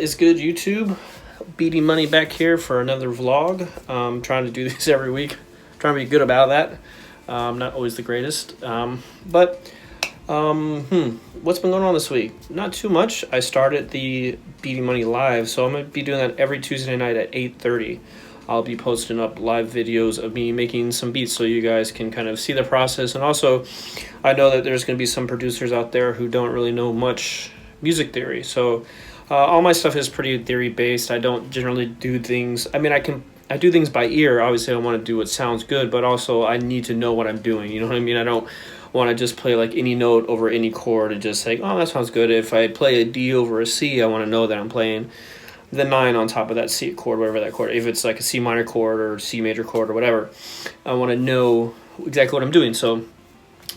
What is good, YouTube? Beaty Money back here for another vlog. Trying to do this every week. Trying to be good about that. Not always the greatest. What's been going on this week? Not too much. I started the Beaty Money Live, so I'm going to be doing that every Tuesday night at 8:30. I'll be posting up live videos of me making some beats so you guys can kind of see the process. And also, I know that there's going to be some producers out there who don't really know much music theory. So all my stuff is pretty theory based. I don't generally do things. I mean, I do things by ear. Obviously, I want to do what sounds good, but also I need to know what I'm doing. You know what I mean? I don't want to just play like any note over any chord and just say, oh, that sounds good. If I play a D over a C, I want to know that I'm playing the 9 on top of that C chord, whatever that chord. If it's like a C minor chord or C major chord or whatever, I want to know exactly what I'm doing. So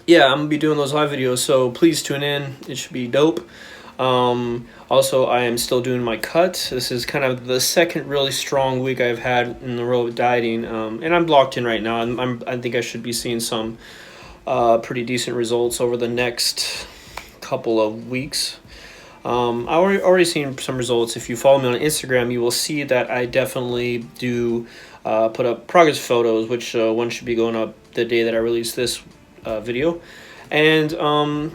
yeah, I'm gonna be doing those live videos, so please tune in. It should be dope. Also, I am still doing my cut. This is kind of the second really strong week I've had in the row of dieting, and I'm blocked in right now. I think I should be seeing some pretty decent results over the next couple of weeks. I already seen some results. If you follow me on Instagram, you will see that I definitely do put up progress photos, which one should be going up the day that I release this video. And one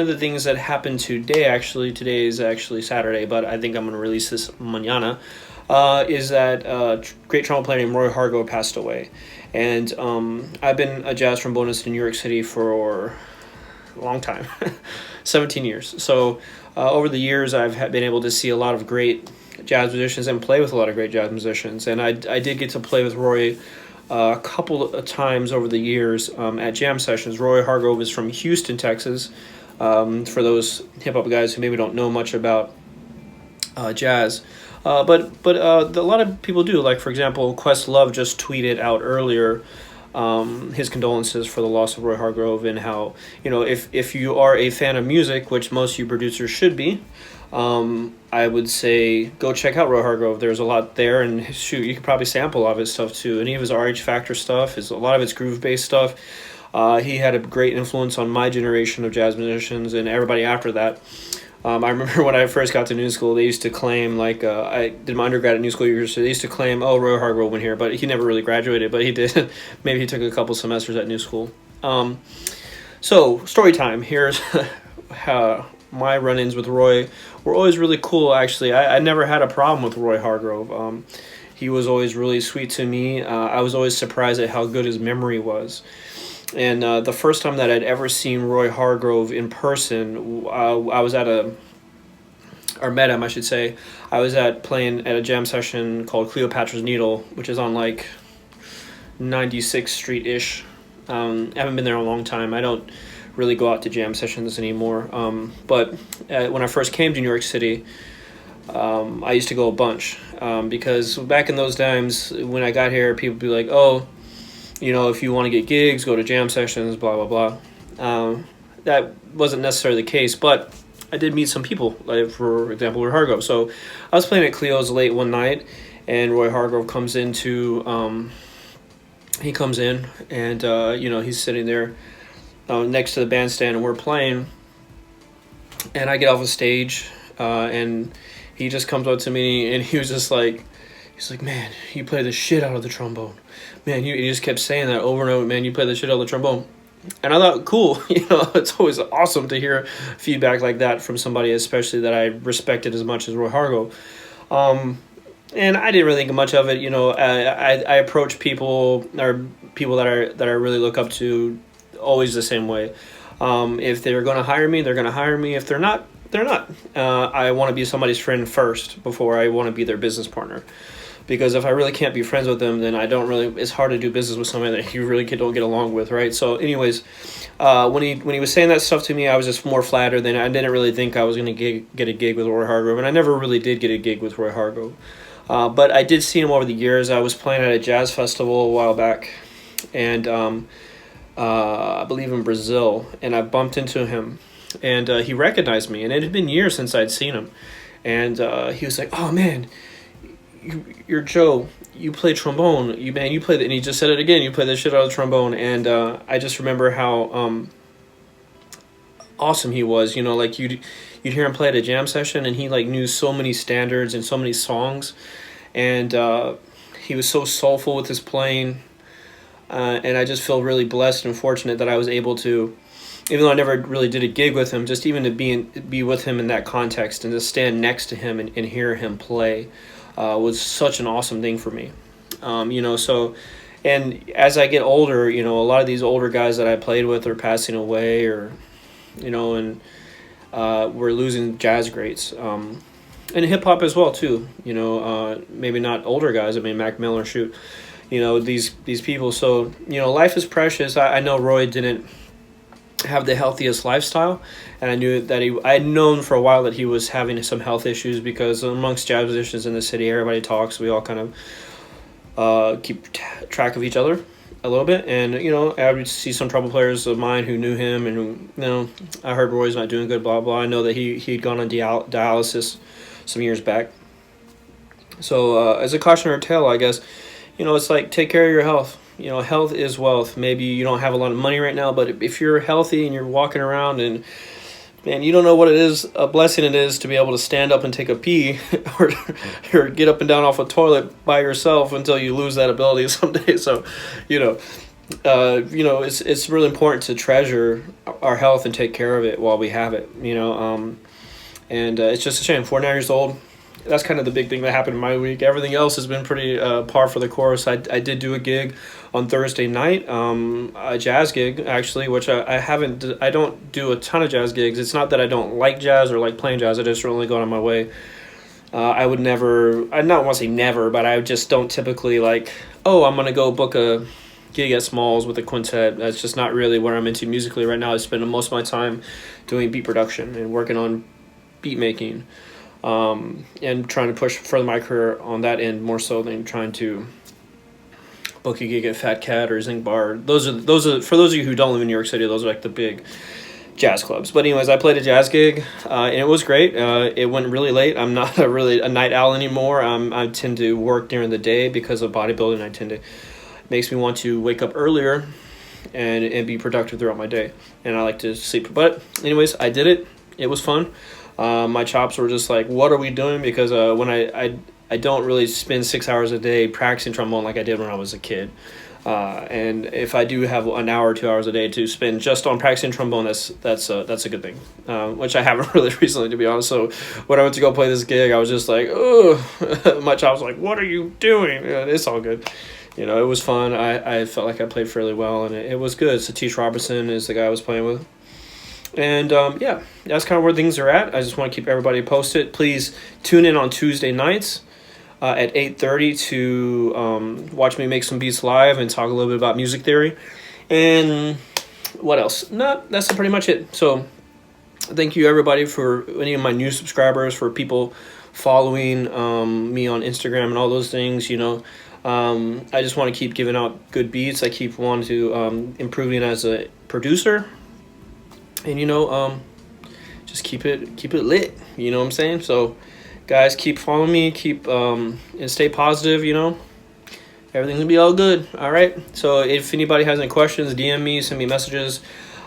of the things that happened today is actually Saturday, but I think I'm going to release this mañana, is that great trumpet player named Roy Hargrove passed away. And I've been a jazz trombonist in New York City for a long time, 17 years. So over the years, I've been able to see a lot of great jazz musicians and play with a lot of great jazz musicians. And I did get to play with Roy a couple of times over the years at jam sessions. Roy Hargrove is from Houston, Texas. For those hip-hop guys who maybe don't know much about jazz. But a lot of people do. Like, for example, Questlove just tweeted out earlier his condolences for the loss of Roy Hargrove, and how, you know, if you are a fan of music, which most of you producers should be, I would say go check out Roy Hargrove. There's a lot there, and shoot, you could probably sample a lot of his stuff too. Any of his RH Factor stuff, a lot of it's groove-based stuff. He had a great influence on my generation of jazz musicians and everybody after that. I remember when I first got to New School, they used to claim, like, I did my undergrad at New School University, they used to claim, oh, Roy Hargrove went here, but he never really graduated, but he did. Maybe he took a couple semesters at New School. So, story time. Here's how my run-ins with Roy were always really cool, actually. I never had a problem with Roy Hargrove. He was always really sweet to me. I was always surprised at how good his memory was. And the first time that I'd ever seen Roy Hargrove in person, I was at or met him, I should say. I was playing at a jam session called Cleopatra's Needle, which is on like 96th Street-ish. I haven't been there in a long time. I don't really go out to jam sessions anymore. But when I first came to New York City, I used to go a bunch. Because back in those times, when I got here, people would be like, oh, you know, if you want to get gigs, go to jam sessions, blah, blah, blah. That wasn't necessarily the case, but I did meet some people, like, for example, Roy Hargrove. So I was playing at Cleo's late one night, and Roy Hargrove comes in, and, you know, he's sitting there next to the bandstand, and we're playing, and I get off the stage, and he just comes up to me, and he was just like, he's like, man, you play the shit out of the trombone. Man, he just kept saying that over and over, man, you play the shit out of the trombone. And I thought, cool, you know, it's always awesome to hear feedback like that from somebody, especially that I respected as much as Roy Hargrove. And I didn't really think much of it, you know. I approach people, or people that I really look up to, always the same way. If they're going to hire me, they're going to hire me. If they're not, they're not. I want to be somebody's friend first before I want to be their business partner. Because if I really can't be friends with them, then it's hard to do business with somebody that you really don't get along with, right? So anyways, when he was saying that stuff to me, I was just more flattered. Than I didn't really think I was going to get a gig with Roy Hargrove, and I never really did get a gig with Roy Hargrove. But I did see him over the years. I was playing at a jazz festival a while back, and I believe in Brazil, and I bumped into him, and he recognized me, and it had been years since I'd seen him, and he was like, oh man, you're Joe, you play trombone, you play the, and he just said it again, you play the shit out of the trombone. And I just remember how awesome he was. You know, like you'd hear him play at a jam session, and he like knew so many standards and so many songs, and he was so soulful with his playing. And I just feel really blessed and fortunate that I was able to, even though I never really did a gig with him, just even to be with him in that context and to stand next to him and hear him play was such an awesome thing for me. You know, so, and as I get older, you know, a lot of these older guys that I played with are passing away, or, you know, and we're losing jazz greats. And hip hop as well too. You know, maybe not older guys. I mean, Mac Miller, shoot. You know, these people. So, you know, life is precious. I know Roy didn't have the healthiest lifestyle, and I knew that I had known for a while that he was having some health issues, because amongst jazz musicians in the city, everybody talks. We all kind of keep track of each other a little bit. And, you know, I would see some trumpet players of mine who knew him, and who, you know, I heard Roy's not doing good, blah, blah. I know that he'd gone on dialysis some years back. So as a cautionary tale, I guess, you know, it's like, take care of your health. You know, health is wealth. Maybe you don't have a lot of money right now, but if you're healthy and you're walking around, and, man, you don't know what it is, a blessing it is to be able to stand up and take a pee or get up and down off a toilet by yourself until you lose that ability someday. So, you know, it's really important to treasure our health and take care of it while we have it, you know. And it's just a shame. 49 years old. That's kind of the big thing that happened in my week. Everything else has been pretty par for the course. I did do a gig on Thursday night, a jazz gig actually, which I don't do a ton of jazz gigs. It's not that I don't like jazz or like playing jazz. I just really go on my way. I would never, I not want to say never, but I just don't typically like, oh, I'm going to go book a gig at Smalls with a quintet. That's just not really where I'm into musically right now. I spend most of my time doing beat production and working on beat making. And trying to push further my career on that end more so than trying to book a gig at Fat Cat or Zinc Bar. Those are for those of you who don't live in New York City, those are like the big jazz clubs. But anyways, I played a jazz gig, and it was great. It went really late. I'm not a night owl anymore. I tend to work during the day because of bodybuilding. It makes me want to wake up earlier and be productive throughout my day. And I like to sleep. But anyways, I did it. It was fun. My chops were just like, what are we doing? Because when I don't really spend 6 hours a day practicing trombone like I did when I was a kid. And if I do have an hour or 2 hours a day to spend just on practicing trombone, that's a good thing, which I haven't really recently, to be honest. So when I went to go play this gig, I was just like, oh, my chops were like, what are you doing? It's all good. You know, it was fun. I felt like I played fairly well, and it was good. Satish Robertson is the guy I was playing with. And yeah, that's kind of where things are at. I just want to keep everybody posted. Please tune in on Tuesday nights at 8:30 to watch me make some beats live and talk a little bit about music theory. And what else? No, that's pretty much it. So thank you, everybody, for any of my new subscribers, for people following me on Instagram and all those things. You know, I just want to keep giving out good beats. I keep wanting to improving as a producer. And, you know, just keep it lit, you know what I'm saying? So, guys, keep following me, and stay positive, you know? Everything's gonna be all good, all right? So, if anybody has any questions, DM me, send me messages.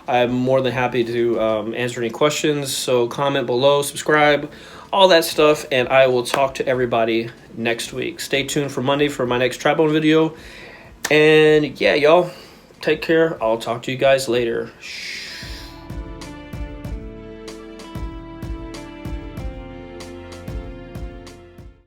I'm more than happy to answer any questions. So, comment below, subscribe, all that stuff, and I will talk to everybody next week. Stay tuned for Monday for my next Trap On video. And, yeah, y'all, take care. I'll talk to you guys later.